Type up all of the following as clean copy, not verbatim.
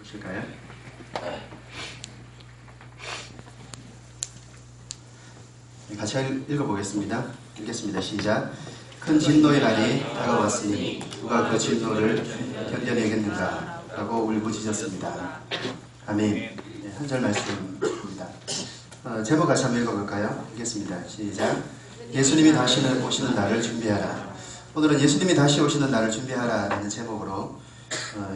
보실까요? 같이 읽어보겠습니다. 읽겠습니다. 시작. 큰 진노의 날이 다가왔으니 누가 그 진노를 견뎌내겠는가 라고 울부짖었습니다. 아멘. 네, 한 절 말씀입니다. 제목 같이 한번 읽어볼까요? 읽겠습니다. 시작. 예수님이 다시 오시는 날을 준비하라. 오늘은 예수님이 다시 오시는 날을 준비하라 라는 제목으로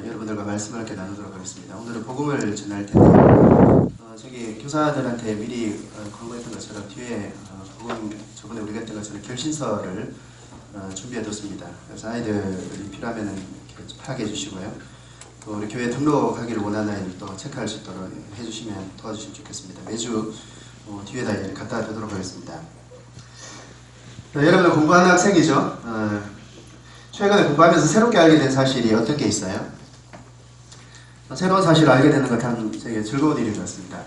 여러분들과 말씀을 함께 나누도록 하겠습니다. 오늘은 복음을 전할 텐데 저기 교사들한테 미리 공부했던 것처럼 뒤에 복음 저번에 우리가 했던 것처럼 결신서를 준비해뒀습니다. 그래서 아이들이 필요하면 파악해 주시고요. 또 우리 교회 등록하기를 원하는 아이들 또 체크할 수 있도록 해주시면 도와주시면 좋겠습니다. 매주 뒤에다 갖다 두도록 하겠습니다. 여러분들 공부하는 학생이죠. 최근에 공부하면서 새롭게 알게 된 사실이 어떤 게 있어요? 새로운 사실을 알게 되는 것 참 되게 즐거운 일인 것 같습니다.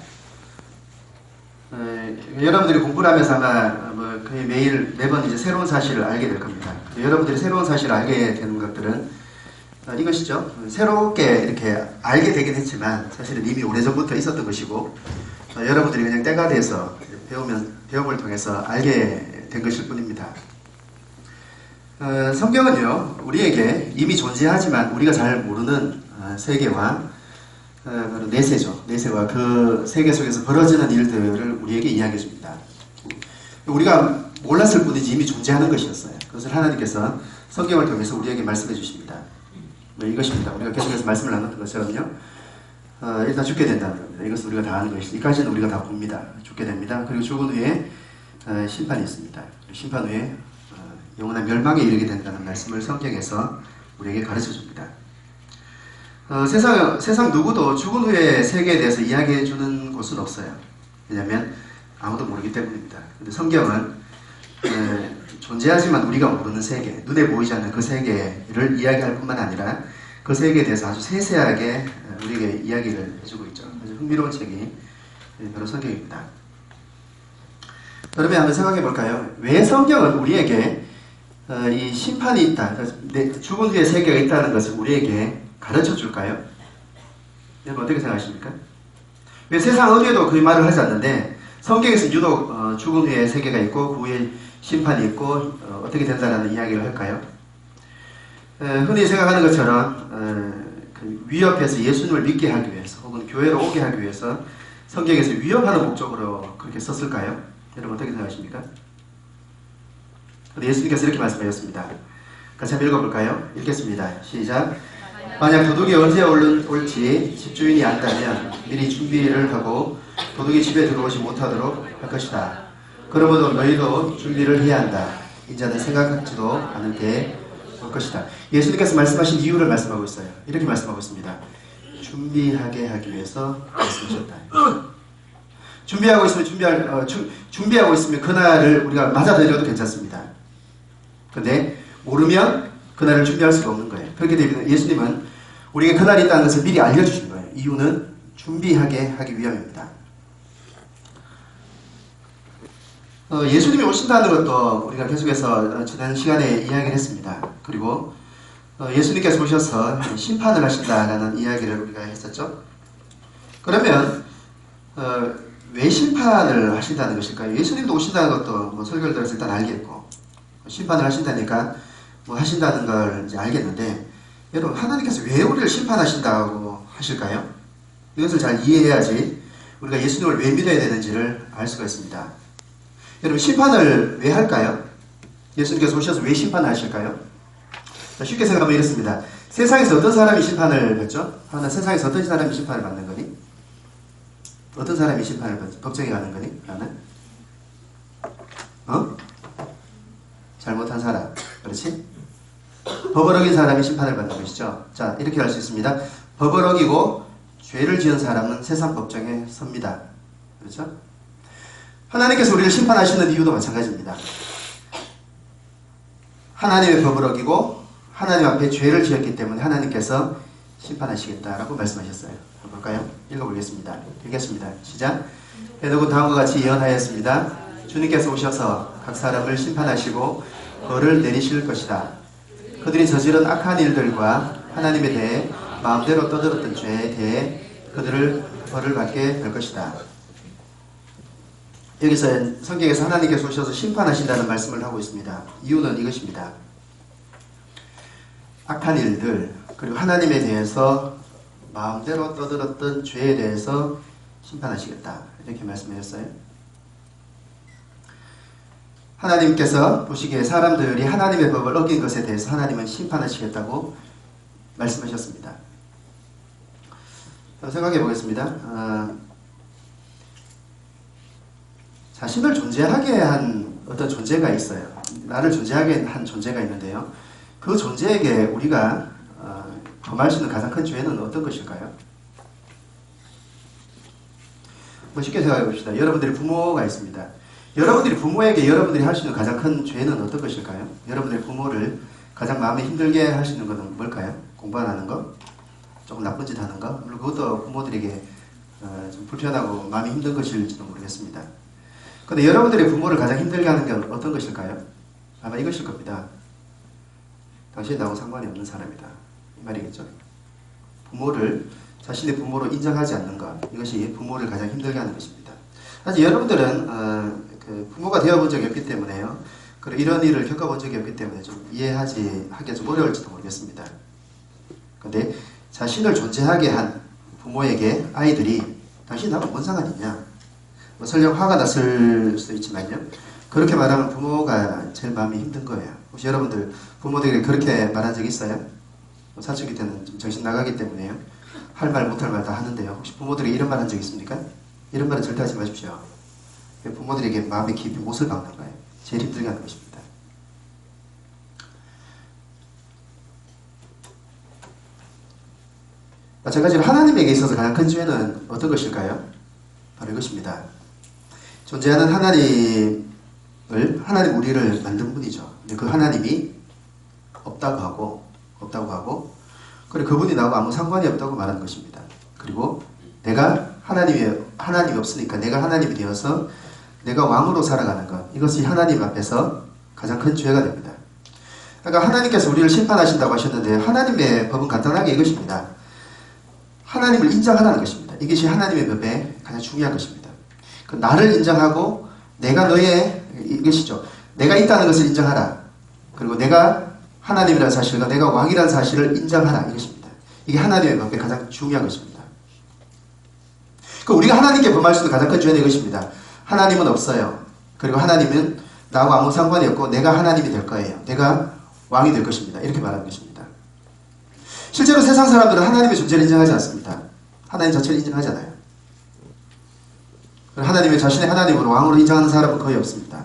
여러분들이 공부를 하면서 아마 거의 매번 이제 새로운 사실을 알게 될 겁니다. 여러분들이 새로운 사실을 알게 되는 것들은 이것이죠. 새롭게 이렇게 알게 되긴 했지만 사실은 이미 오래전부터 있었던 것이고 여러분들이 그냥 때가 돼서 배움을 통해서 알게 된 것일 뿐입니다. 성경은요, 우리에게 이미 존재하지만 우리가 잘 모르는 세계와 바로 내세죠. 내세와 그 세계 속에서 벌어지는 일들을 우리에게 이야기해 줍니다. 우리가 몰랐을 뿐이지 이미 존재하는 것이었어요. 그것을 하나님께서 성경을 통해서 우리에게 말씀해 주십니다. 이것입니다. 우리가 계속해서 말씀을 나눴던 것처럼요. 일단 죽게 된다는 겁니다. 이것은 우리가 다 아는 것이죠. 이까지는 우리가 다 봅니다. 죽게 됩니다. 그리고 죽은 후에 심판이 있습니다. 심판 후에 영원한 멸망에 이르게 된다는 말씀을 성경에서 우리에게 가르쳐 줍니다. 세상 누구도 죽은 후의 세계에 대해서 이야기해 주는 곳은 없어요. 왜냐하면 아무도 모르기 때문입니다. 근데 성경은 존재하지만 우리가 모르는 세계, 눈에 보이지 않는 그 세계를 이야기할 뿐만 아니라 그 세계에 대해서 아주 세세하게 우리에게 이야기를 해주고 있죠. 아주 흥미로운 책이 바로 성경입니다. 그러면 한번 생각해 볼까요? 왜 성경은 우리에게 이 심판이 있다, 죽은 후의 세계가 있다는 것을 우리에게 가르쳐 줄까요? 여러분 어떻게 생각하십니까? 왜 세상 어디에도 그 말을 하지 않는데 성경에서 유독 죽은 후의 세계가 있고 그 후에 심판이 있고 어떻게 된다는 이야기를 할까요? 흔히 생각하는 것처럼 그 위협해서 예수님을 믿게 하기 위해서 혹은 교회로 오게 하기 위해서 성경에서 위협하는 목적으로 그렇게 썼을까요? 여러분 어떻게 생각하십니까? 예수님께서 이렇게 말씀하셨습니다. 같이 한번 읽어볼까요? 읽겠습니다. 시작. 만약 도둑이 언제 올지 집주인이 안다면 미리 준비를 하고 도둑이 집에 들어오지 못하도록 할 것이다. 그러므로 너희도 준비를 해야 한다. 인자는 생각하지도 않을 때에 올 것이다. 예수님께서 말씀하신 이유를 말씀하고 있어요. 이렇게 말씀하고 있습니다. 준비하게 하기 위해서 말씀하셨다. 준비하고 있으면 그날을 우리가 맞아들여도 괜찮습니다. 그런데 모르면 그날을 준비할 수가 없는 거예요. 그렇게 되면 예수님은 우리에게 그날이 있다는 것을 미리 알려주신 거예요. 이유는 준비하게 하기 위함입니다. 예수님이 오신다는 것도 우리가 계속해서 지난 시간에 이야기를 했습니다. 그리고 예수님께서 오셔서 심판을 하신다라는 이야기를 우리가 했었죠. 그러면 왜 심판을 하신다는 것일까요? 예수님도 오신다는 것도 설교를 들어서 일단 알겠고 심판을 하신다니까 하신다는 걸 이제 알겠는데 여러분 하나님께서 왜 우리를 심판하신다고 하실까요? 이것을 잘 이해해야지 우리가 예수님을 왜 믿어야 되는지를 알 수가 있습니다. 여러분 심판을 왜 할까요? 예수님께서 오셔서 왜 심판하실까요? 쉽게 생각하면 이렇습니다. 세상에서 어떤 사람이 심판을 받죠? 세상에서 어떤 사람이 심판을 받는 거니? 어떤 사람이 심판을 받죠? 법정에 가는 거니? 나는? 잘못한 사람. 그렇지? 법을 어긴 사람이 심판을 받는 것이죠. 자, 이렇게 할 수 있습니다. 법을 어기고 죄를 지은 사람은 세상 법정에 섭니다. 그렇죠? 하나님께서 우리를 심판하시는 이유도 마찬가지입니다. 하나님의 법을 어기고 하나님 앞에 죄를 지었기 때문에 하나님께서 심판하시겠다라고 말씀하셨어요. 볼까요? 읽어보겠습니다. 읽겠습니다. 시작. 헤노군 다음과 같이 예언하였습니다. 주님께서 오셔서 각 사람을 심판하시고 벌을 내리실 것이다. 그들이 저지른 악한 일들과 하나님에 대해 마음대로 떠들었던 죄에 대해 그들을 벌을 받게 될 것이다. 여기서 성경에서 하나님께서 오셔서 심판하신다는 말씀을 하고 있습니다. 이유는 이것입니다. 악한 일들, 그리고 하나님에 대해서 마음대로 떠들었던 죄에 대해서 심판하시겠다, 이렇게 말씀하셨어요. 하나님께서 보시기에 사람들이 하나님의 법을 어긴 것에 대해서 하나님은 심판하시겠다고 말씀하셨습니다. 생각해 보겠습니다. 자신을 존재하게 한 어떤 존재가 있어요. 나를 존재하게 한 존재가 있는데요. 그 존재에게 우리가 범할 수 있는 가장 큰 죄는 어떤 것일까요? 쉽게 생각해 봅시다. 여러분들이 부모가 있습니다. 여러분들이 부모에게 여러분들이 할 수 있는 가장 큰 죄는 어떤 것일까요? 여러분들의 부모를 가장 마음에 힘들게 할 수 있는 것은 뭘까요? 공부 안 하는 거? 조금 나쁜 짓 하는 거? 물론 그것도 부모들에게 좀 불편하고 마음이 힘든 것일지도 모르겠습니다. 그런데 여러분들의 부모를 가장 힘들게 하는 게 어떤 것일까요? 아마 이것일 겁니다. 당신이 나하고 상관이 없는 사람이다, 이 말이겠죠. 부모를 자신의 부모로 인정하지 않는 것, 이것이 부모를 가장 힘들게 하는 것입니다. 사실 여러분들은 부모가 되어본 적이 없기 때문에요. 그리고 이런 일을 겪어본 적이 없기 때문에 좀 이해하기가 좀 어려울지도 모르겠습니다. 그런데 자신을 존재하게 한 부모에게 아이들이 당신이 나하고 뭔 상관이 있냐, 설령 화가 났을 수도 있지만요, 그렇게 말하면 부모가 제일 마음이 힘든 거예요. 혹시 여러분들 부모들에게 그렇게 말한 적 있어요? 사춘기 때는 좀 정신 나가기 때문에요. 할 말 못할 말 다 하는데요. 혹시 부모들에게 이런 말 한 적 있습니까? 이런 말은 절대 하지 마십시오. 부모들에게 마음의 깊이 못을 박는 거예요. 제일 힘들게 하는 것입니다. 마찬가지로 하나님에게 있어서 가장 큰 죄는 어떤 것일까요? 바로 이것입니다. 존재하는 하나님 우리를 만든 분이죠. 그 하나님이 없다고 하고 그리고 그분이 나하고 아무 상관이 없다고 말하는 것입니다. 그리고 내가 하나님이 없으니까 내가 하나님이 되어서 내가 왕으로 살아가는 것, 이것이 하나님 앞에서 가장 큰 죄가 됩니다. 그러니까 하나님께서 우리를 심판하신다고 하셨는데 하나님의 법은 간단하게 이것입니다. 하나님을 인정하라는 것입니다. 이것이 하나님의 법의 가장 중요한 것입니다. 그 나를 인정하고 내가 이것이죠. 내가 있다는 것을 인정하라. 그리고 내가 하나님이라는 사실과 내가 왕이라는 사실을 인정하라, 이것입니다. 이게 하나님의 법의 가장 중요한 것입니다. 우리가 하나님께 범할 수 있는 가장 큰 죄는 이것입니다. 하나님은 없어요. 그리고 하나님은 나하고 아무 상관이 없고 내가 하나님이 될 거예요. 내가 왕이 될 것입니다. 이렇게 말하는 것입니다. 실제로 세상 사람들은 하나님의 존재를 인정하지 않습니다. 하나님 자체를 인정하지 않아요. 하나님의 자신의 하나님으로 왕으로 인정하는 사람은 거의 없습니다.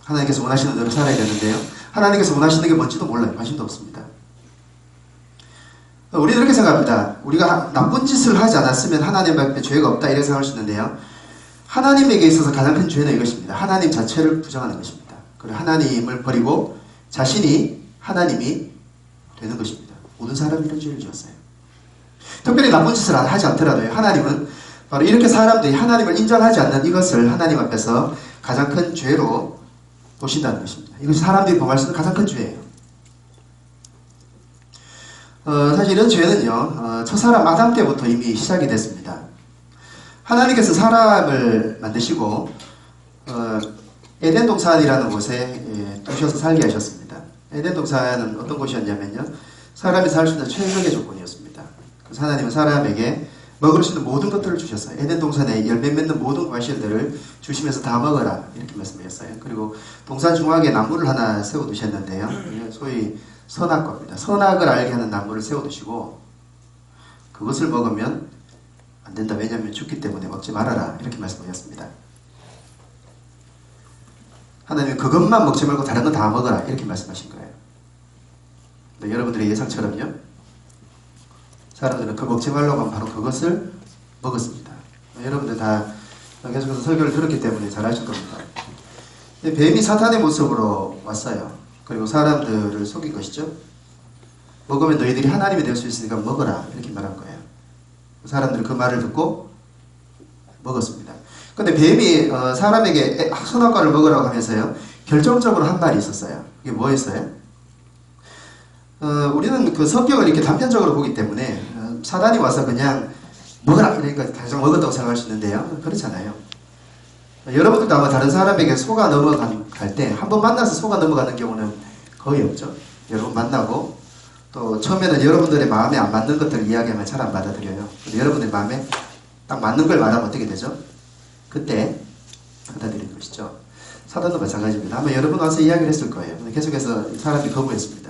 하나님께서 원하시는 대로 살아야 되는데요, 하나님께서 원하시는 게 뭔지도 몰라요. 관심도 없습니다. 우리는 이렇게 생각합니다. 우리가 나쁜 짓을 하지 않았으면 하나님 앞에 죄가 없다, 이렇게 생각할 수 있는데요, 하나님에게 있어서 가장 큰 죄는 이것입니다. 하나님 자체를 부정하는 것입니다. 그리고 하나님을 버리고 자신이 하나님이 되는 것입니다. 모든 사람이 이런 죄를 지었어요. 특별히 나쁜 짓을 하지 않더라도요, 하나님은 바로 이렇게 사람들이 하나님을 인정하지 않는 이것을 하나님 앞에서 가장 큰 죄로 보신다는 것입니다. 이것이 사람들이 범할 수 있는 가장 큰 죄예요. 사실 이런 죄는요, 첫사람 아담 때부터 이미 시작이 됐습니다. 하나님께서 사람을 만드시고 에덴 동산이라는 곳에 두셔서 살게 하셨습니다. 에덴 동산은 어떤 곳이었냐면요, 사람이 살 수 있는 최적의 조건이었습니다. 그래서 하나님은 사람에게 먹을 수 있는 모든 것들을 주셨어요. 에덴 동산에 열매 맺는 모든 과실들을 주시면서 다 먹어라, 이렇게 말씀하셨어요. 그리고 동산 중앙에 나무를 하나 세워두셨는데요, 소위 선악과입니다. 선악을 알게 하는 나무를 세워두시고 그것을 먹으면 안 된다, 왜냐하면 죽기 때문에 먹지 말아라, 이렇게 말씀하셨습니다. 하나님은 그것만 먹지 말고 다른 건 다 먹어라, 이렇게 말씀하신 거예요. 근데 여러분들의 예상처럼요, 사람들은 그 먹지 말라고 하면 바로 그것을 먹었습니다. 여러분들 다 계속해서 설교를 들었기 때문에 잘 아실 겁니다. 뱀이 사탄의 모습으로 왔어요. 그리고 사람들을 속인 것이죠. 먹으면 너희들이 하나님이 될 수 있으니까 먹어라, 이렇게 말한 거예요. 사람들은 그 말을 듣고 먹었습니다. 근데 뱀이 사람에게 선악과를 먹으라고 하면서요, 결정적으로 한 말이 있었어요. 이게 뭐였어요? 우리는 그 성경을 이렇게 단편적으로 보기 때문에 사단이 와서 그냥 먹어라 이러니까 당장 먹었다고 생각할 수 있는데요. 그렇잖아요. 여러분들도 아마 다른 사람에게 속아 넘어갈 때 한 번 만나서 속아 넘어가는 경우는 거의 없죠. 여러분 만나고 또 처음에는 여러분들의 마음에 안 맞는 것들을 이야기하면 잘 안 받아들여요. 근데 여러분의 마음에 딱 맞는 걸 말하면 어떻게 되죠? 그때 받아들이는 것이죠. 사단도 마찬가지입니다. 아마 여러분 와서 이야기를 했을 거예요. 근데 계속해서 사람이 거부했습니다.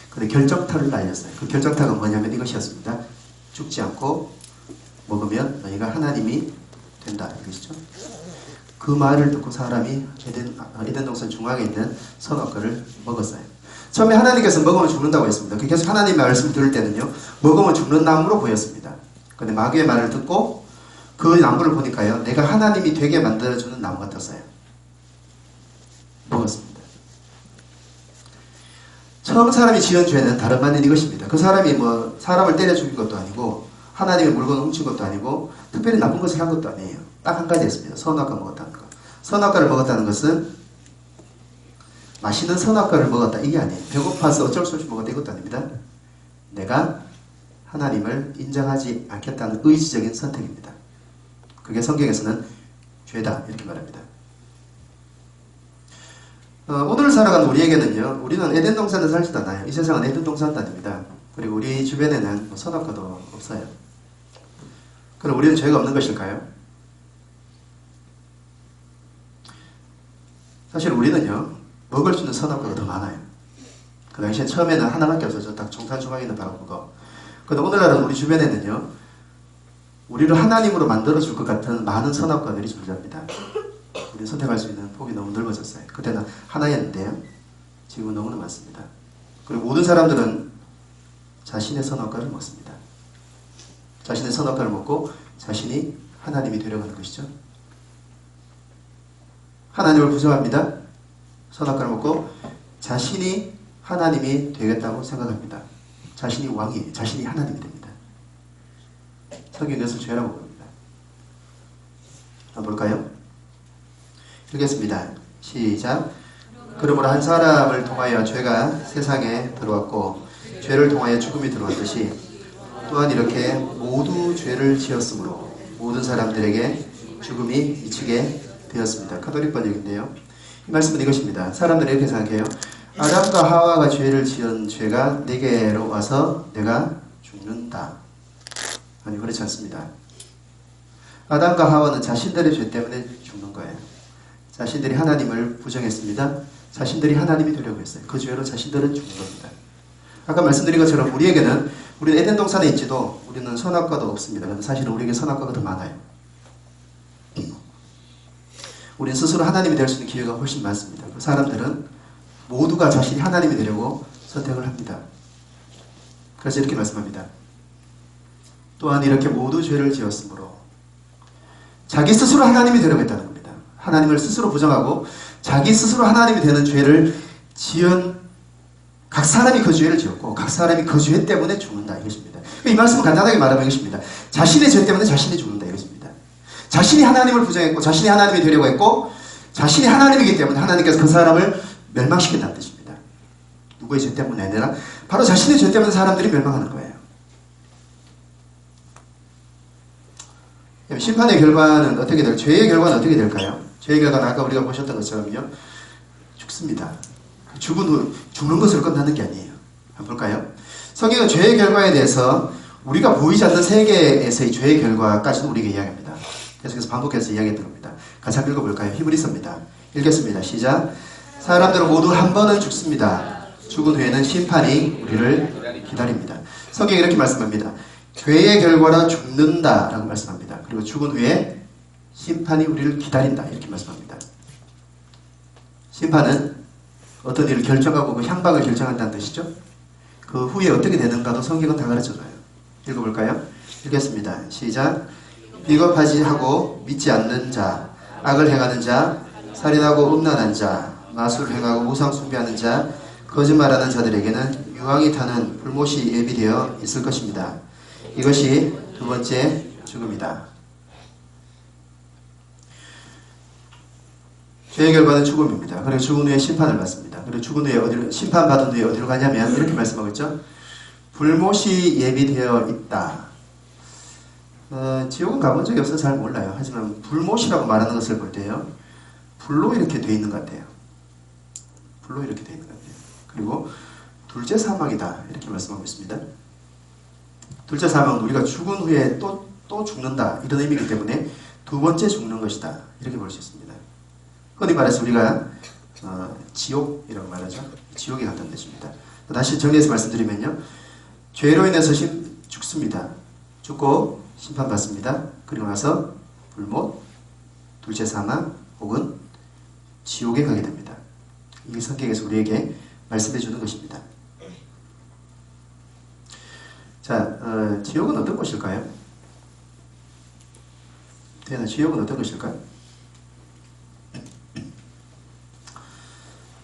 근데 결정타를 날렸어요. 그 결정타가 뭐냐면 이것이었습니다. 죽지 않고 먹으면 너희가 하나님이 된다. 이것이죠. 그 말을 듣고 사람이 에덴 동산 중앙에 있는 선악과를 먹었어요. 처음에 하나님께서 먹으면 죽는다고 했습니다. 계속 하나님의 말씀을 들을 때는요, 먹으면 죽는 나무로 보였습니다. 근데 마귀의 말을 듣고 그 나무를 보니까요, 내가 하나님이 되게 만들어주는 나무 같았어요. 먹었습니다. 처음 사람이 지은 죄는 다름 아닌 이것입니다. 그 사람이 뭐 사람을 때려 죽인 것도 아니고 하나님의 물건을 훔친 것도 아니고 특별히 나쁜 것을 한 것도 아니에요. 딱 한 가지였습니다. 선악과 먹었다는 것. 선악과를 먹었다는 것은 맛있는 선악과를 먹었다 이게 아니에요. 배고파서 어쩔 수 없이 먹었다 이것도 아닙니다. 내가 하나님을 인정하지 않겠다는 의지적인 선택입니다. 그게 성경에서는 죄다 이렇게 말합니다. 오늘 살아가는 우리에게는요, 우리는 에덴 동산에 살지도 않아요. 이 세상은 에덴 동산도 아닙니다. 그리고 우리 주변에는 선악과도 없어요. 그럼 우리는 죄가 없는 것일까요? 사실 우리는요, 먹을 수 있는 선악과가 더 많아요. 그 당시에 처음에는 하나밖에 없었죠. 딱 정산 중앙에 있는 바로 그거. 근데 오늘날은 우리 주변에는요, 우리를 하나님으로 만들어줄 것 같은 많은 선악과들이 존재합니다. 우리 선택할 수 있는 폭이 너무 넓어졌어요. 그때는 하나였는데요, 지금은 너무나 많습니다. 그리고 모든 사람들은 자신의 선악과를 먹습니다. 자신의 선악과를 먹고 자신이 하나님이 되려고 하는 것이죠. 하나님을 부정합니다. 선악과를 먹고 자신이 하나님이 되겠다고 생각합니다. 자신이 왕이, 자신이 하나님이 됩니다. 성경이 이것을 죄라고 부릅니다. 한번 볼까요? 읽겠습니다. 시작. 그러므로 한 사람을 통하여 죄가 세상에 들어왔고 죄를 통하여 죽음이 들어왔듯이 또한 이렇게 모두 죄를 지었으므로 모든 사람들에게 죽음이 미치게 되었습니다. 카톨릭 번역인데요. 이 말씀은 이것입니다. 사람들이 이렇게 생각해요. 아담과 하와가 죄를 지은 죄가 내게로 와서 내가 죽는다. 아니, 그렇지 않습니다. 아담과 하와는 자신들의 죄 때문에 죽는 거예요. 자신들이 하나님을 부정했습니다. 자신들이 하나님이 되려고 했어요. 그 죄로 자신들은 죽는 겁니다. 아까 말씀드린 것처럼 우리에게는, 우리는 에덴 동산에 있지도 우리는 선악과도 없습니다. 그런데 사실은 우리에게 선악과가 더 많아요. 우리는 스스로 하나님이 될 수 있는 기회가 훨씬 많습니다. 그 사람들은 모두가 자신이 하나님이 되려고 선택을 합니다. 그래서 이렇게 말씀합니다. 또한 이렇게 모두 죄를 지었으므로 자기 스스로 하나님이 되려고 했다는 겁니다. 하나님을 스스로 부정하고 자기 스스로 하나님이 되는 죄를 지은 각 사람이 그 죄를 지었고 각 사람이 그 죄 때문에 죽는다 이것입니다. 이 말씀을 간단하게 말하면 이것입니다. 자신의 죄 때문에 자신이 죽는다 이것입니다. 자신이 하나님을 부정했고 자신이 하나님이 되려고 했고 자신이 하나님이기 때문에 하나님께서 그 사람을 멸망시킨다는 뜻입니다. 누구의 죄 때문이 아니라 바로 자신의 죄 때문에 사람들이 멸망하는 거예요. 심판의 결과는 어떻게 될까요? 죄의 결과는 어떻게 될까요? 죄의 결과는 아까 우리가 보셨던 것처럼요, 죽습니다. 죽은 후 죽는 것으로 끝나는 게 아니에요. 한번 볼까요? 성경은 죄의 결과에 대해서 우리가 보이지 않는 세계에서의 죄의 결과까지도 우리에게 이야기합니다. 계속해서 반복해서 이야기했던 겁니다. 같이 한번 읽어볼까요? 히브리서입니다. 읽겠습니다. 시작. 사람들은 모두 한 번은 죽습니다. 죽은 후에는 심판이 우리를 기다립니다. 성경이 이렇게 말씀합니다. 죄의 결과라 죽는다 라고 말씀합니다. 그리고 죽은 후에 심판이 우리를 기다린다 이렇게 말씀합니다. 심판은 어떤 일을 결정하고 그 향방을 결정한다는 뜻이죠. 그 후에 어떻게 되는가도 성경은 다 가르쳐줘요. 읽어볼까요? 읽겠습니다. 시작. 비겁하지 하고 믿지 않는 자, 악을 행하는 자, 살인하고 음란한 자, 마술을 행하고 우상 숭배하는 자, 거짓말하는 자들에게는 유황이 타는 불못이 예비되어 있을 것입니다. 이것이 두 번째 죽음이다. 죄의 결과는 죽음입니다. 그리고 죽은 후에 심판을 받습니다. 그리고 죽은 후에 심판받은 후에 어디로 가냐면 이렇게 말씀하고 있죠. 불못이 예비되어 있다. 지옥은 가본 적이 없어서 잘 몰라요. 하지만 불못이라고 말하는 것을 볼 때요, 불로 이렇게 되어 있는 것 같아요. 불로 이렇게 되어 있는 것 같아요. 그리고 둘째 사망이다 이렇게 말씀하고 있습니다. 둘째 사망은 우리가 죽은 후에 또 죽는다 이런 의미이기 때문에 두 번째 죽는 것이다 이렇게 볼 수 있습니다. 흔히 말해서 우리가 지옥이라고 말하죠. 지옥에 갔다는 뜻입니다. 다시 정리해서 말씀드리면요, 죄로 인해서 죽습니다. 죽고 심판받습니다. 그리고 나서 불못, 둘째 사망 혹은 지옥에 가게 됩니다. 이게 성경에서 우리에게 말씀해 주는 것입니다. 자, 지옥은 어떤 곳일까요? 태연아, 지옥은 어떤 것일까요?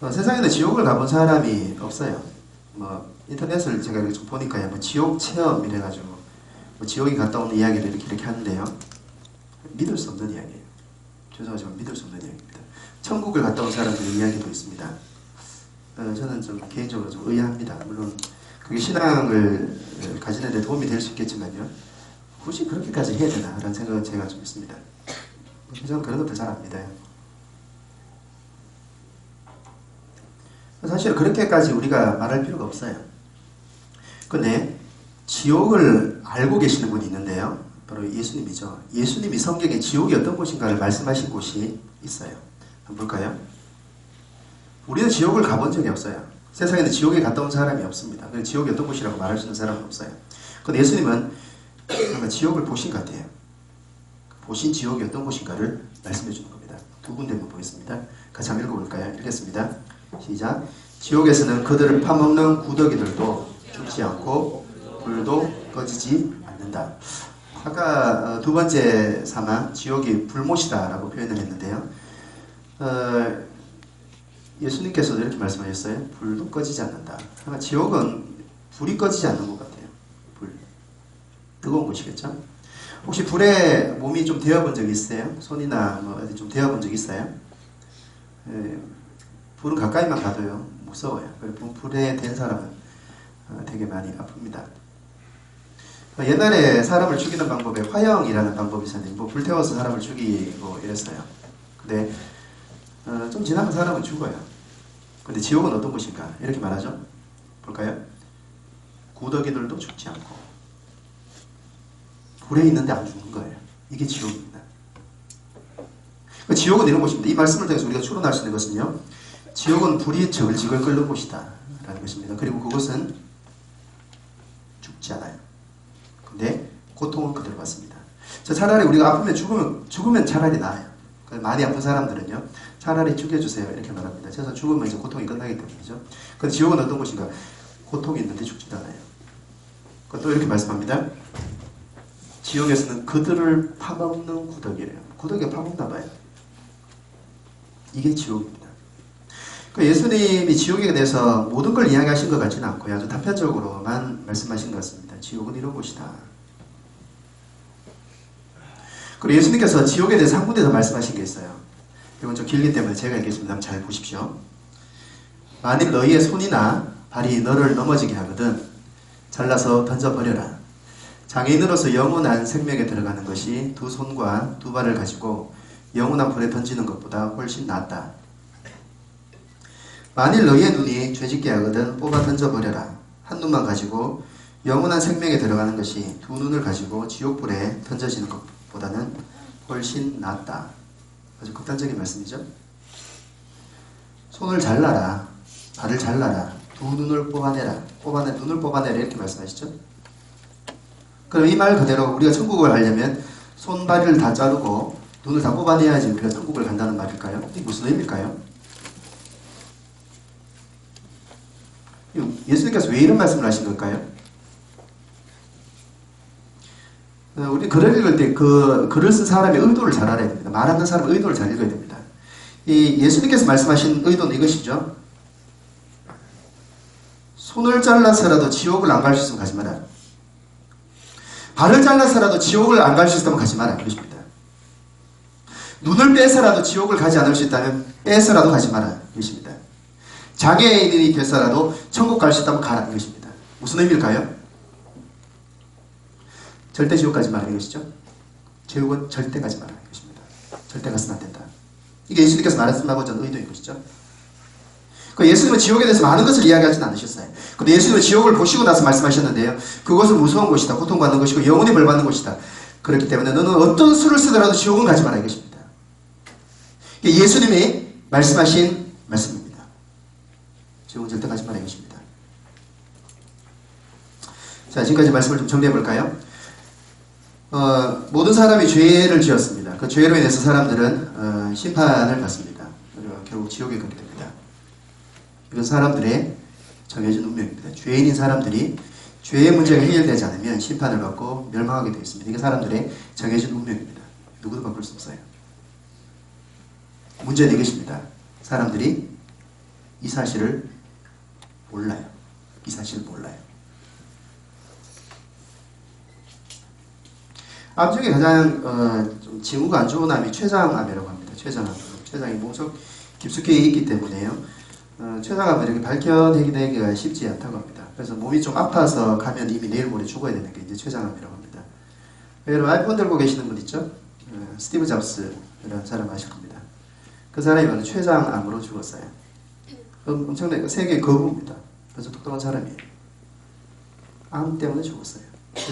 세상에는 지옥을 가본 사람이 없어요. 인터넷을 제가 좀 보니까요, 지옥 체험 이래가지고 지옥에 갔다 오는 이야기를 이렇게 하는데요, 믿을 수 없는 이야기예요. 죄송하지만 믿을 수 없는 이야기입니다. 천국을 갔다 온 사람들의 이야기도 있습니다. 저는 좀 개인적으로 좀 의아합니다. 물론 그게 신앙을 가지는 데 도움이 될 수 있겠지만요, 굳이 그렇게까지 해야 되나 라는 생각은 제가 좀 있습니다. 저는 그런 것들 잘 안 믿어요. 사실 그렇게까지 우리가 말할 필요가 없어요. 근데 지옥을 알고 계시는 분이 있는데요, 바로 예수님이죠. 예수님이 성경에 지옥이 어떤 곳인가를 말씀하신 곳이 있어요. 한번 볼까요? 우리는 지옥을 가본 적이 없어요. 세상에는 지옥에 갔다 온 사람이 없습니다. 그래서 지옥이 어떤 곳이라고 말할 수 있는 사람은 없어요. 근데 예수님은 아마 지옥을 보신 것 같아요. 보신 지옥이 어떤 곳인가를 말씀해 주는 겁니다. 두 군데만 보겠습니다. 같이 한번 읽어볼까요? 읽겠습니다. 시작. 지옥에서는 그들을 파먹는 구더기들도 죽지 않고 불도 꺼지지 않는다. 아까 두 번째 사망, 지옥이 불못이다 라고 표현을 했는데요, 예수님께서도 이렇게 말씀하셨어요. 불도 꺼지지 않는다. 아마 지옥은 불이 꺼지지 않는 것 같아요. 불. 뜨거운 곳이겠죠? 혹시 불에 몸이 좀 데워본 적 있어요? 손이나 어디 좀 데워본 적 있어요? 불은 가까이만 가도요, 무서워요. 불에 댄 사람은 되게 많이 아픕니다. 옛날에 사람을 죽이는 방법에 화형이라는 방법이 있었는데, 불태워서 사람을 죽이고 이랬어요. 근데 좀 지나면 사람은 죽어요. 근데 지옥은 어떤 곳일까? 이렇게 말하죠. 볼까요? 구더기들도 죽지 않고 불에 있는데 안 죽는 거예요. 이게 지옥입니다. 지옥은 이런 곳입니다. 이 말씀을 통해서 우리가 추론할 수 있는 것은요, 지옥은 불이 저글지글 끓는 곳이다 라는 것입니다. 그리고 그것은 죽지 않아요. 근데 고통은 그대로 받습니다. 차라리 우리가 아프면 죽으면 차라리 나아요. 많이 아픈 사람들은요, 차라리 죽여주세요 이렇게 말합니다. 그래서 죽으면 이제 고통이 끝나기 때문이죠. 근데 지옥은 어떤 곳인가? 고통이 있는데 죽지도 않아요. 또 이렇게 말씀합니다. 지옥에서는 그들을 파먹는 구더기래요. 구더기가 파먹나 봐요. 이게 지옥입니다. 예수님이 지옥에 대해서 모든 걸 이야기하신 것 같지는 않고요, 아주 단편적으로만 말씀하신 것 같습니다. 지옥은 이런 곳이다. 그리고 예수님께서 지옥에 대해서 한 군데서 말씀하신 게 있어요. 이건 좀 길기 때문에 제가 읽겠습니다. 한번 잘 보십시오. 만일 너희의 손이나 발이 너를 넘어지게 하거든 잘라서 던져버려라. 장애인으로서 영원한 생명에 들어가는 것이 두 손과 두 발을 가지고 영원한 불에 던지는 것보다 훨씬 낫다. 만일 너희의 눈이 죄짓게 하거든 뽑아 던져버려라. 한 눈만 가지고 영원한 생명에 들어가는 것이 두 눈을 가지고 지옥불에 던져지는 것보다는 훨씬 낫다. 아주 극단적인 말씀이죠. 손을 잘라라, 발을 잘라라, 두 눈을 뽑아내라, 눈을 뽑아내라 이렇게 말씀하시죠. 그럼 이 말 그대로 우리가 천국을 가려면 손발을 다 자르고 눈을 다 뽑아내야지 우리가 천국을 간다는 말일까요? 이게 무슨 의미일까요? 예수님께서 왜 이런 말씀을 하신 걸까요? 우리 글을 읽을 때 그 글을 쓴 사람의 의도를 잘 알아야 됩니다. 말하는 사람의 의도를 잘 읽어야 됩니다. 이 예수님께서 말씀하신 의도는 이것이죠. 손을 잘라서라도 지옥을 안 갈 수 있으면 가지 마라. 발을 잘라서라도 지옥을 안 갈 수 있으면 가지 마라. 그것입니다. 눈을 빼서라도 지옥을 가지 않을 수 있다면 빼서라도 가지 마라 이것입니다. 장애인이 돼서라도 천국 갈 수 있다면 가라 이것입니다. 무슨 의미일까요? 절대 지옥 가지 마라 이것이죠. 지옥은 절대 가지 마라 이것입니다. 절대 가서는 안 된다. 이게 예수님께서 말씀하고자 하는 의도인 것이죠. 예수님은 지옥에 대해서 많은 것을 이야기하지는 않으셨어요. 근데 예수님은 지옥을 보시고 나서 말씀하셨는데요. 그것은 무서운 곳이다. 고통받는 것이고 영원히 벌받는 곳이다. 그렇기 때문에 너는 어떤 수를 쓰더라도 지옥은 가지 마라 이것입니다. 이게 예수님이 말씀하신 말씀입니다. 지옥은 절대 가지 마라 이것입니다. 자, 지금까지 말씀을 좀 정리해 볼까요? 모든 사람이 죄를 지었습니다. 그 죄로 인해서 사람들은 심판을 받습니다. 그리고 결국 지옥에 가게 됩니다. 이건 사람들의 정해진 운명입니다. 죄인인 사람들이 죄의 문제가 해결되지 않으면 심판을 받고 멸망하게 되어 있습니다. 이게 사람들의 정해진 운명입니다. 누구도 바꿀 수 없어요. 문제는 이것입니다. 사람들이 이 사실을 몰라요. 이 사실을 몰라요. 암 중에 가장 좀 징후가 안 좋은 암이 췌장암이라고 합니다. 췌장암. 췌장이 몸속 깊숙이 있기 때문에요. 췌장암은 이렇게 발견되기가 쉽지 않다고 합니다. 그래서 몸이 좀 아파서 가면 이미 내일 모레 죽어야 되는 게 이제 췌장암이라고 합니다. 여러분 아이폰 들고 계시는 분 있죠? 스티브 잡스라는 사람 아실 겁니다. 그 사람이 췌장암으로 죽었어요. 엄청나게 세계 거부입니다. 그래서 똑똑한 사람이에요. 암 때문에 죽었어요.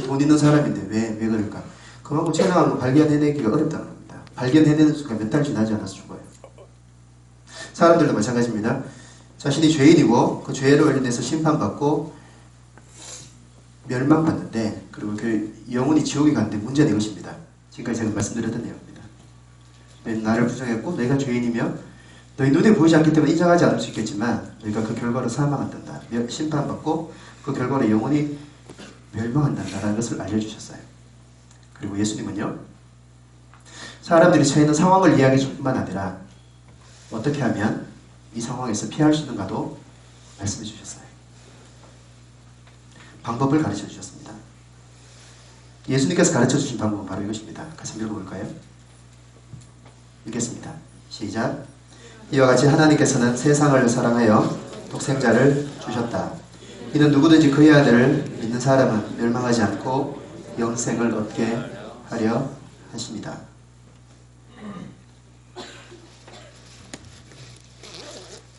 돈 있는 사람인데 왜 그럴까? 그만큼 췌장암을 발견해내기가 어렵다는 겁니다. 발견해내는 순간 몇 달 지나지 않아서 죽어요. 사람들도 마찬가지입니다. 자신이 죄인이고 그 죄로 인해서 심판받고 멸망받는데 그리고 그 영혼이 지옥에 가는데 문제는 이것입니다. 지금까지 제가 말씀드렸던 내용입니다. 나를 부정했고 너희가 죄인이며 너희 눈에 보이지 않기 때문에 인정하지 않을 수 있겠지만 너희가 그 결과로 사망한단다. 심판받고 그 결과로 영혼이 멸망한다는 것을 알려주셨어요. 그리고 예수님은요. 사람들이 처해 있는 상황을 이야기해 줄 뿐만 아니라 어떻게 하면 이 상황에서 피할 수 있는가도 말씀해 주셨어요. 방법을 가르쳐 주셨습니다. 예수님께서 가르쳐 주신 방법은 바로 이것입니다. 같이 읽어볼까요? 읽겠습니다. 시작. 이와 같이 하나님께서는 세상을 사랑하여 독생자를 주셨다. 이는 누구든지 그의 아들을 믿는 사람은 멸망하지 않고 영생을 얻게 하려 하십니다.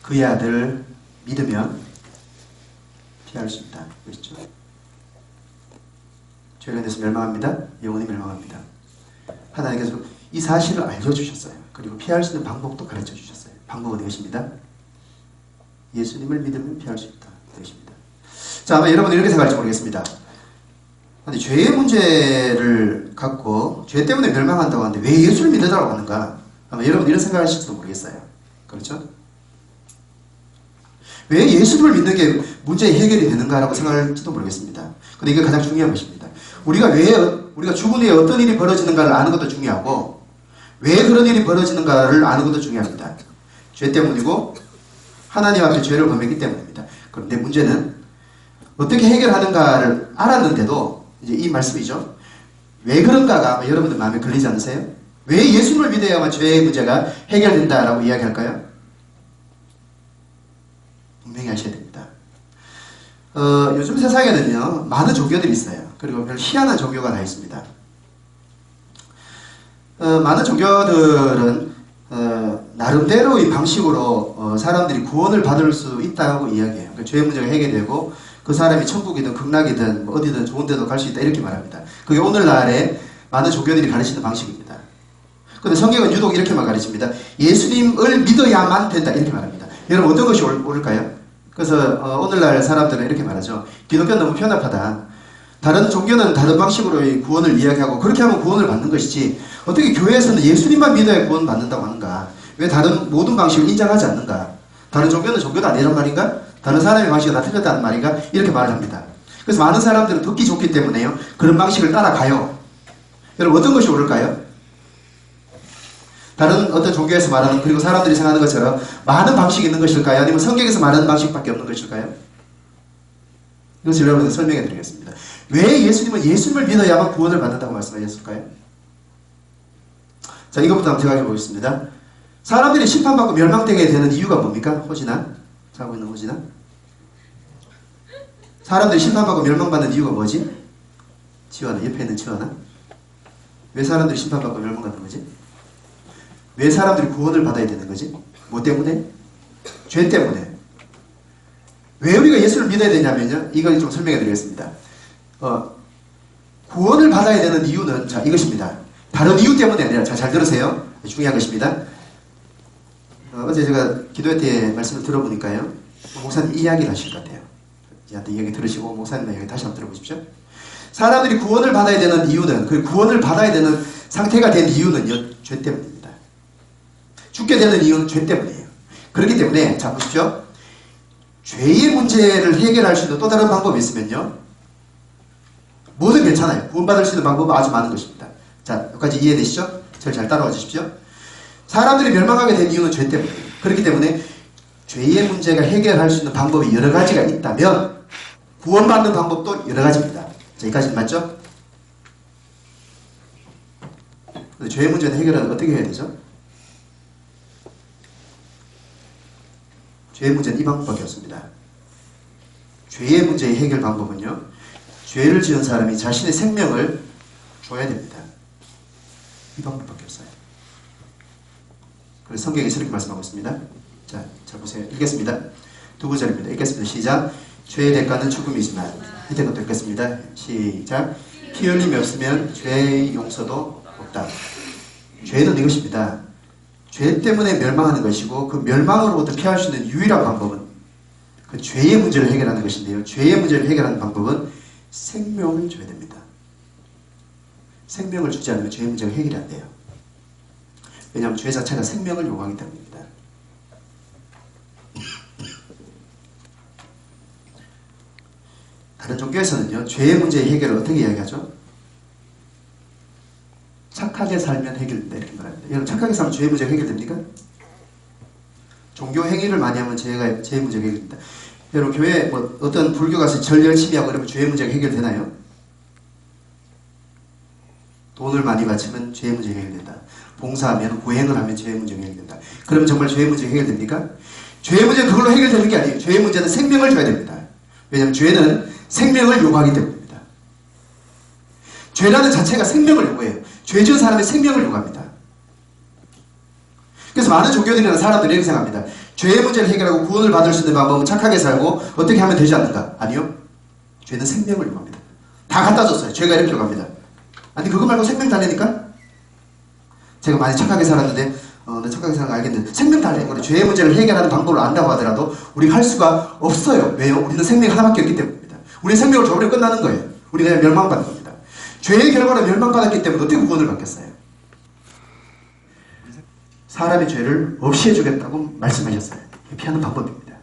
그의 아들을 믿으면 피할 수 있다. 그렇죠? 죄로 인해서 멸망합니다. 영원히 멸망합니다. 하나님께서 이 사실을 알려주셨어요. 그리고 피할 수 있는 방법도 가르쳐주셨어요. 방법은 이것입니다. 예수님을 믿으면 피할 수 있다. 이것입니다. 자, 아마 여러분 이렇게 생각할지 모르겠습니다. 아니, 죄의 문제를 갖고 죄 때문에 멸망한다고 하는데 왜 예수를 믿으라고 하는가? 아마 여러분 이런 생각하실지도 모르겠어요. 그렇죠? 왜 예수를 믿는 게 문제의 해결이 되는가라고 생각할지도 모르겠습니다. 근데 이게 가장 중요한 것입니다. 우리가 죽은 후에 어떤 일이 벌어지는가를 아는 것도 중요하고 왜 그런 일이 벌어지는가를 아는 것도 중요합니다. 죄 때문이고 하나님 앞에 죄를 범했기 때문입니다. 그런데 문제는 어떻게 해결하는가를 알았는데도 이제 이 말씀이죠. 왜 그런가가 아마 여러분들 마음에 걸리지 않으세요? 왜 예수를 믿어야만 죄의 문제가 해결된다라고 이야기할까요? 분명히 하셔야 됩니다. 요즘 세상에는요 많은 종교들이 있어요. 그리고 별 희한한 종교가 다 있습니다. 많은 종교들은 나름대로의 방식으로 사람들이 구원을 받을 수 있다고 이야기해요. 그러니까 죄의 문제가 해결되고 그 사람이 천국이든 극락이든 어디든 좋은 데도 갈 수 있다 이렇게 말합니다. 그게 오늘날에 많은 종교들이 가르치는 방식입니다. 그런데 성경은 유독 이렇게만 가르칩니다. 예수님을 믿어야만 된다 이렇게 말합니다. 여러분 어떤 것이 옳을까요? 그래서 오늘날 사람들은 이렇게 말하죠. 기독교는 너무 편협하다. 다른 종교는 다른 방식으로 구원을 이야기하고 그렇게 하면 구원을 받는 것이지 어떻게 교회에서는 예수님만 믿어야 구원 받는다고 하는가? 왜 다른 모든 방식을 인정하지 않는가? 다른 종교는 종교도 아니란 말인가? 다른 사람의 방식이 다 틀렸다는 말인가? 이렇게 말을 합니다. 그래서 많은 사람들은 듣기 좋기 때문에요. 그런 방식을 따라가요. 여러분 어떤 것이 옳을까요? 다른 어떤 종교에서 말하는 그리고 사람들이 생각하는 것처럼 많은 방식이 있는 것일까요? 아니면 성경에서 말하는 방식밖에 없는 것일까요? 이것을 여러분한테 설명해 드리겠습니다. 왜 예수님은 예수님을 믿어야만 구원을 받는다고 말씀하셨을까요? 자, 이것부터 한번 생각해 보겠습니다. 사람들이 심판받고 멸망되게 되는 이유가 뭡니까? 호진아? 자고 있는 호진아? 사람들이 심판받고 멸망받는 이유가 뭐지? 지원아, 옆에 있는 지원아? 왜 사람들이 심판받고 멸망받는 거지? 왜 사람들이 구원을 받아야 되는 거지? 뭐 때문에? 죄 때문에. 왜 우리가 예수를 믿어야 되냐면요, 이걸 좀 설명해 드리겠습니다. 구원을 받아야 되는 이유는, 자, 이것입니다. 다른 이유 때문이 아니라, 자, 잘 들으세요. 중요한 것입니다. 어제 제가 기도회 때 말씀을 들어보니까요, 목사님 이야기를 하실 것 같아요. 저한테 이야기 들으시고 목사님 이야기 다시 한번 들어보십시오. 사람들이 구원을 받아야 되는 이유는, 그 구원을 받아야 되는 상태가 된 이유는요, 죄 때문입니다. 죽게 되는 이유는 죄 때문이에요. 그렇기 때문에, 자, 보십시오. 죄의 문제를 해결할 수 있는 또 다른 방법이 있으면요, 뭐든 괜찮아요. 구원받을 수 있는 방법은 아주 많은 것입니다. 자, 여기까지 이해되시죠? 저를 잘 따라와 주십시오. 사람들이 멸망하게 된 이유는 죄 때문이에요. 그렇기 때문에 죄의 문제가 해결할 수 있는 방법이 여러 가지가 있다면 구원받는 방법도 여러 가지입니다. 자, 여기까지는 맞죠? 근데 죄의 문제는 해결은 어떻게 해야 되죠? 죄의 문제는 이 방법밖에 없습니다. 죄의 문제의 해결 방법은요, 죄를 지은 사람이 자신의 생명을 줘야 됩니다. 이 방법밖에 없어요. 그래서 성경에서 이렇게 말씀하고 있습니다. 자 보세요. 읽겠습니다. 두 구절입니다. 읽겠습니다. 시작. 죄의 대가는 죽음이지만, 이때 것도 읽겠습니다. 시작. 피 흘림이 없으면 죄의 용서도 없다. 죄는 이것입니다. 죄 때문에 멸망하는 것이고, 그 멸망으로부터 피할 수 있는 유일한 방법은 그 죄의 문제를 해결하는 것인데요, 죄의 문제를 해결하는 방법은 생명을 줘야 됩니다. 생명을 주지 않으면 죄의 문제가 해결이 안 돼요. 왜냐하면 죄 자체가 생명을 요구하기 때문입니다. 다른 종교에서는요, 죄의 문제의 해결을 어떻게 이야기하죠? 착하게 살면 해결된다, 이렇게 말합니다. 여러분, 착하게 살면 죄의 문제가 해결됩니까? 종교 행위를 많이 하면 죄의 문제가 해결된다. 여러분, 교회 어떤 불교 가서 절 열심히 하고 그러면 죄의 문제가 해결되나요? 돈을 많이 바치면 죄의 문제가 해결된다. 봉사하면, 고행을 하면 죄의 문제가 해결된다. 그러면 정말 죄의 문제가 해결됩니까? 죄의 문제는 그걸로 해결되는 게 아니에요. 죄의 문제는 생명을 줘야 됩니다. 왜냐하면 죄는 생명을 요구하기 때문입니다. 죄라는 자체가 생명을 요구해요. 죄 지은 사람의 생명을 요구합니다. 그래서 많은 종교들이나 사람들이 이렇게 생각합니다. 죄의 문제를 해결하고 구원을 받을 수 있는 방법은 착하게 살고 어떻게 하면 되지 않는가? 아니요. 죄는 생명을 요구합니다. 다 갖다 줬어요. 죄가 이렇게 요구합니다. 아니, 그거 말고 생명 달래니까? 제가 많이 착하게 살았는데, 나 착하게 사는 거 알겠는데, 생명 달래는 거는 죄의 문제를 해결하는 방법을 안다고 하더라도 우리가 할 수가 없어요. 왜요? 우리는 생명이 하나밖에 없기 때문입니다. 우리의 생명을 줘버리면 끝나는 거예요. 우리가 그냥 멸망받는 겁니다. 죄의 결과로 멸망받았기 때문에 어떻게 구원을 받겠어요? 사람의 죄를 없이 해주겠다고 말씀하셨어요. 피하는 방법입니다.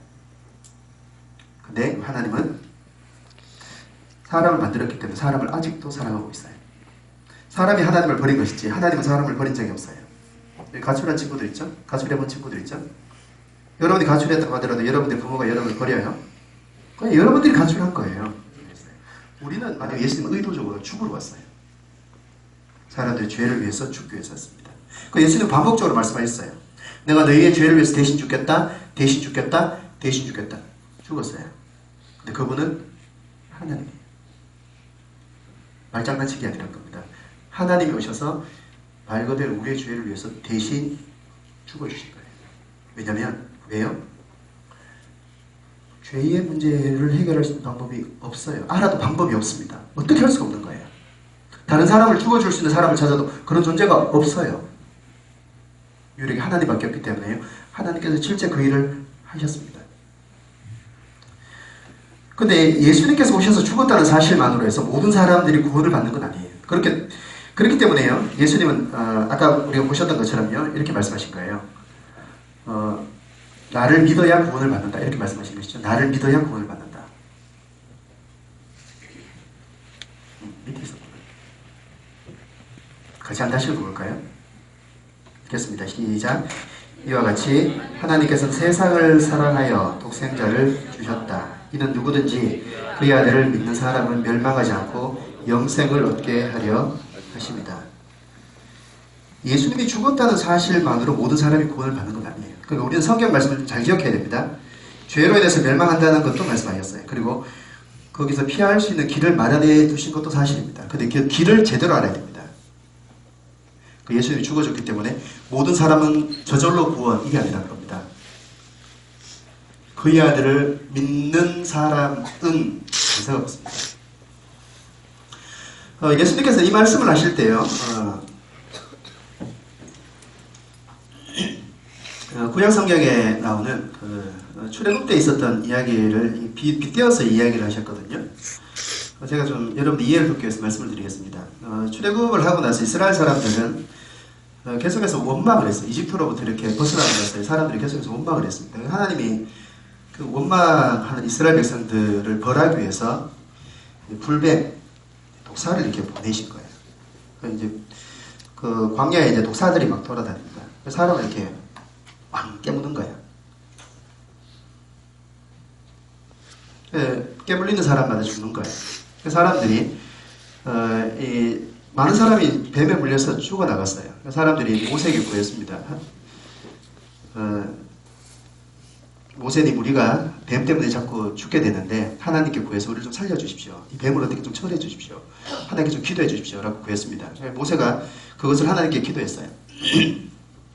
근데 하나님은 사람을 만들었기 때문에 사람을 아직도 사랑하고 있어요. 사람이 하나님을 버린 것이지 하나님은 사람을 버린 적이 없어요. 가출한 친구들 있죠? 가출해본 친구들 있죠? 여러분이 가출했다고 하더라도 여러분들 부모가 여러분을 버려요? 그냥 여러분들이 가출한 거예요. 우리는 만약 예수님은 의도적으로 죽으러 왔어요. 사람들의 죄를 위해서 죽기 위해서 왔습니다. 그 예수님은 반복적으로 말씀하셨어요. 내가 너희의 죄를 위해서 대신 죽겠다, 대신 죽겠다, 대신 죽겠다. 죽었어요. 근데 그분은 하나님이에요. 말장난치기 아니란 겁니다. 하나님이 오셔서 말 그대로 우리의 죄를 위해서 대신 죽어주신 거예요. 왜냐면, 왜요? 죄의 문제를 해결할 수 있는 방법이 없어요. 알아도 방법이 없습니다. 어떻게 할 수가 없는 거예요. 다른 사람을 죽어줄 수 있는 사람을 찾아도 그런 존재가 없어요. 유일하게 하나님밖에 없기 때문에요. 하나님께서 실제 그 일을 하셨습니다. 근데 예수님께서 오셔서 죽었다는 사실만으로 해서 모든 사람들이 구원을 받는 건 아니에요. 그렇기 때문에요. 예수님은 아까 우리가 보셨던 것처럼요. 이렇게 말씀하신 거예요. 나를 믿어야 구원을 받는다. 이렇게 말씀하신 것이죠. 나를 믿어야 구원을 받는다. 밑에 있었구나. 같이 한 다시 읽어볼까요? 읽겠습니다. 시작. 이와 같이 하나님께서는 세상을 사랑하여 독생자를 주셨다. 이는 누구든지 그의 아들을 믿는 사람은 멸망하지 않고 영생을 얻게 하려 하십니다. 예수님이 죽었다는 사실만으로 모든 사람이 구원을 받는 건 아니에요. 그러니까 우리는 성경 말씀을 잘 기억해야 됩니다. 죄로 인해서 멸망한다는 것도 말씀하셨어요. 그리고 거기서 피할 수 있는 길을 마련해 두신 것도 사실입니다. 근데 그 길을 제대로 알아야 됩니다. 그 예수님이 죽어졌기 때문에 모든 사람은 저절로 구원, 이게 아니라 그럽니다. 그의 아들을 믿는 사람은 권세가 없습니다. 예수님께서 이 말씀을 하실 때요, 구약 성경에 나오는 출애굽 때 있었던 이야기를 빗대어서 이야기를 하셨거든요. 제가 좀 여러분들 이해를 돕기 위해서 말씀을 드리겠습니다. 출애굽을 하고 나서 이스라엘 사람들은 계속해서 원망을 했어요. 이집트로부터 이렇게 벗어나면서 사람들이 계속해서 원망을 했습니다. 하나님이 그 원망하는 이스라엘 백성들을 벌하기 위해서 불뱀, 독사를 이렇게 보내신 거예요. 이제 그 광야에 이제 독사들이 막 돌아다닙니다. 사람을 이렇게 막 깨무는 거예요. 깨물리는 사람마다 죽는 거예요. 사람들이 많은 사람이 뱀에 물려서 죽어나갔어요. 사람들이 모세에게 구했습니다. 모세님, 우리가 뱀 때문에 자꾸 죽게 되는데 하나님께 구해서 우리를 좀 살려주십시오. 이 뱀을 어떻게 좀 처리해 주십시오. 하나님께 좀 기도해 주십시오. 라고 구했습니다. 모세가 그것을 하나님께 기도했어요.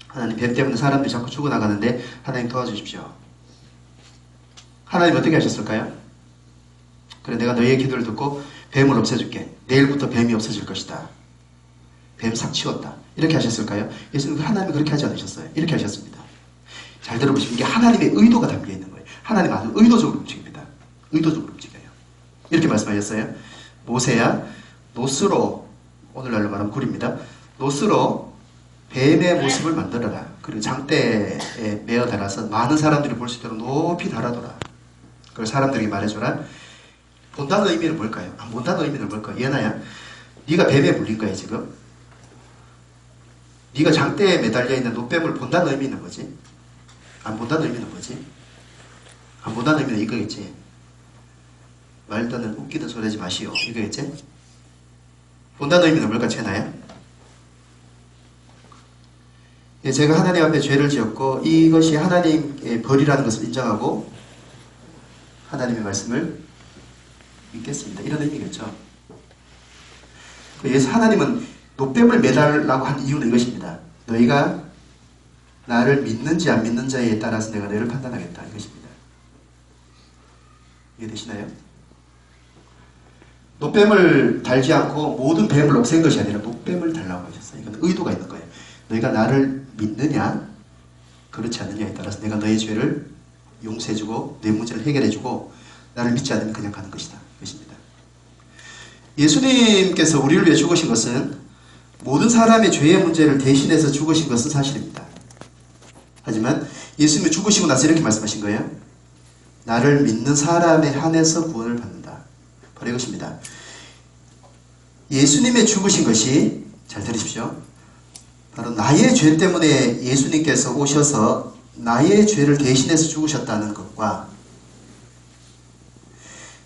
하나님, 뱀 때문에 사람들이 자꾸 죽어나가는데 하나님 도와주십시오. 하나님 어떻게 하셨을까요? 그래, 내가 너희의 기도를 듣고 뱀을 없애줄게. 내일부터 뱀이 없어질 것이다. 뱀 싹 치웠다. 이렇게 하셨을까요? 예수님, 하나님이 그렇게 하지 않으셨어요. 이렇게 하셨습니다. 잘 들어보시면 이게 하나님의 의도가 담겨 있는 거예요. 하나님 아주 의도적으로 움직입니다. 의도적으로 움직여요. 이렇게 말씀하셨어요. 모세야, 노스로, 오늘날로 말하면 굴입니다. 노스로 뱀의 모습을 만들어라. 그리고 장대에 매어 달아서 많은 사람들이 볼 수 있도록 높이 달아둬라. 그리고 사람들에게 말해줘라. 본다는 의미는 뭘까요? 본다는 의미는 뭘까요? 예나야, 네가 뱀에 물린 거야 지금. 네가 장대에 매달려 있는 노뱀을 본다는 의미는 뭐지? 안 본다는 의미는 뭐지? 안 본다는 의미는 이거겠지. 말도는 웃기든 소리 하지 마시오. 이거겠지? 본다는 의미는 뭘까, 채나야? 제가 하나님 앞에 죄를 지었고 이것이 하나님의 벌이라는 것을 인정하고 하나님의 말씀을 믿겠습니다. 이런 의미겠죠. 그래서 하나님은 노뱀을 매달라고 한 이유는 이것입니다. 너희가 나를 믿는지 안 믿는지에 따라서 내가 너희를 판단하겠다. 이것입니다. 이해되시나요? 노뱀을 달지 않고 모든 뱀을 없앤 것이 아니라 노뱀을 달라고 하셨어요. 이건 의도가 있는 거예요. 너희가 나를 믿느냐 그렇지 않느냐에 따라서 내가 너의 죄를 용서해주고 내 문제를 해결해주고 나를 믿지 않으면 그냥 가는 것이다. 이것입니다. 예수님께서 우리를 위해 죽으신 것은 모든 사람의 죄의 문제를 대신해서 죽으신 것은 사실입니다. 하지만 예수님이 죽으시고 나서 이렇게 말씀하신 거예요. 나를 믿는 사람에 한해서 구원을 받는다. 바로 이것입니다. 예수님의 죽으신 것이, 잘 들으십시오, 바로 나의 죄 때문에 예수님께서 오셔서 나의 죄를 대신해서 죽으셨다는 것과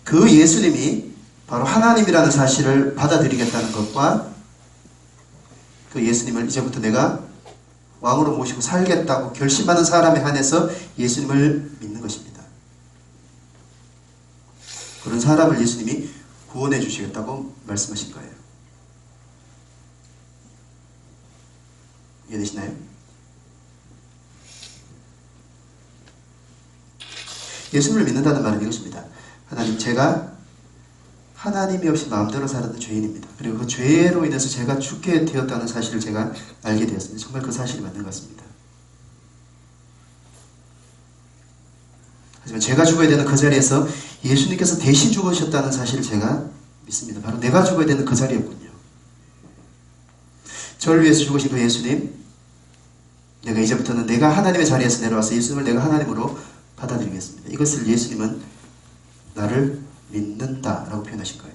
그 예수님이 바로 하나님이라는 사실을 받아들이겠다는 것과 그 예수님을 이제부터 내가 왕으로 모시고 살겠다고 결심하는 사람에 한해서 예수님을 믿는 것입니다. 그런 사람을 예수님이 구원해 주시겠다고 말씀하신 거예요. 이해되시나요? 예수님을 믿는다는 말은 이것입니다. 하나님, 제가 하나님이 없이 마음대로 살았던 죄인입니다. 그리고 그 죄로 인해서 제가 죽게 되었다는 사실을 제가 알게 되었습니다. 정말 그 사실이 맞는 것 같습니다. 하지만 제가 죽어야 되는 그 자리에서 예수님께서 대신 죽으셨다는 사실을 제가 믿습니다. 바로 내가 죽어야 되는 그 자리였군요. 저를 위해서 죽으신 그 예수님, 내가 이제부터는 내가 하나님의 자리에서 내려와서 예수님을 내가 하나님으로 받아들이겠습니다. 이것을 예수님은 나를 믿는다라고 표현하신 거예요.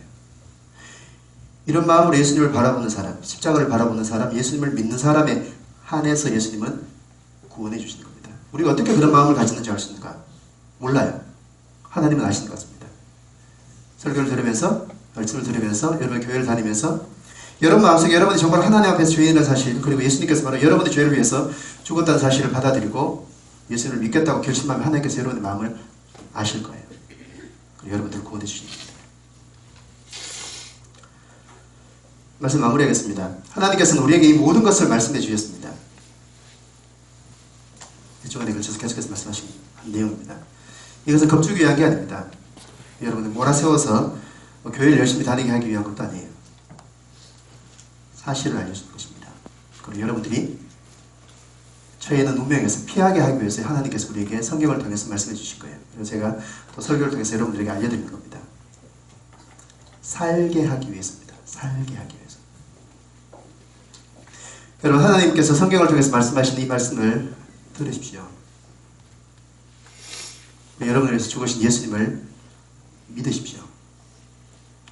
이런 마음으로 예수님을 바라보는 사람, 십자가를 바라보는 사람, 예수님을 믿는 사람에 한해서 예수님은 구원해 주시는 겁니다. 우리가 어떻게 그런 마음을 가졌는지 알 수 있는가? 몰라요. 하나님은 아시는 것 같습니다. 설교를 들으면서, 말씀을 들으면서, 여러분 교회를 다니면서 여러분 마음속에 여러분이 정말 하나님 앞에서 죄인이라는 사실, 그리고 예수님께서 바로 여러분의 죄를 위해서 죽었다는 사실을 받아들이고 예수님을 믿겠다고 결심하면 하나님께서 여러분의 마음을 아실 거예요. 그리고 여러분들을 구원해 주십니다. 말씀 마무리하겠습니다. 하나님께서는 우리에게 이 모든 것을 말씀해 주셨습니다. 이 주간에 걸쳐서 계속해서 말씀하신 내용입니다. 이것은 겁주기 위한 게 아닙니다. 여러분들 몰아세워서 교회를 열심히 다니게 하기 위한 것도 아니에요. 사실을 알려주는 것입니다. 그리고 여러분들이 처해있는 운명에서 피하게 하기 위해서 하나님께서 우리에게 성경을 통해서 말씀해 주실 거예요. 그래서 제가 또 설교를 통해서 여러분들에게 알려드리는 겁니다. 살게 하기 위해서입니다. 살게 하기 위해서. 여러분, 하나님께서 성경을 통해서 말씀하신 이 말씀을 들으십시오. 여러분을 위해서 죽으신 예수님을 믿으십시오.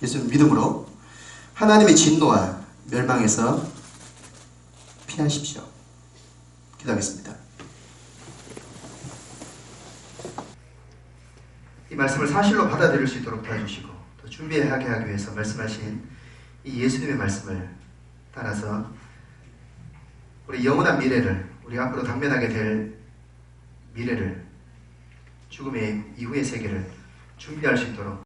예수님 믿음으로 하나님의 진노와 멸망에서 피하십시오. 기도하겠습니다. 이 말씀을 사실로 받아들일 수 있도록 도와주시고 또 준비하게 하기 위해서 말씀하신 이 예수님의 말씀을 따라서 우리 영원한 미래를, 우리 앞으로 당면하게 될 미래를, 죽음의 이후의 세계를 준비할 수 있도록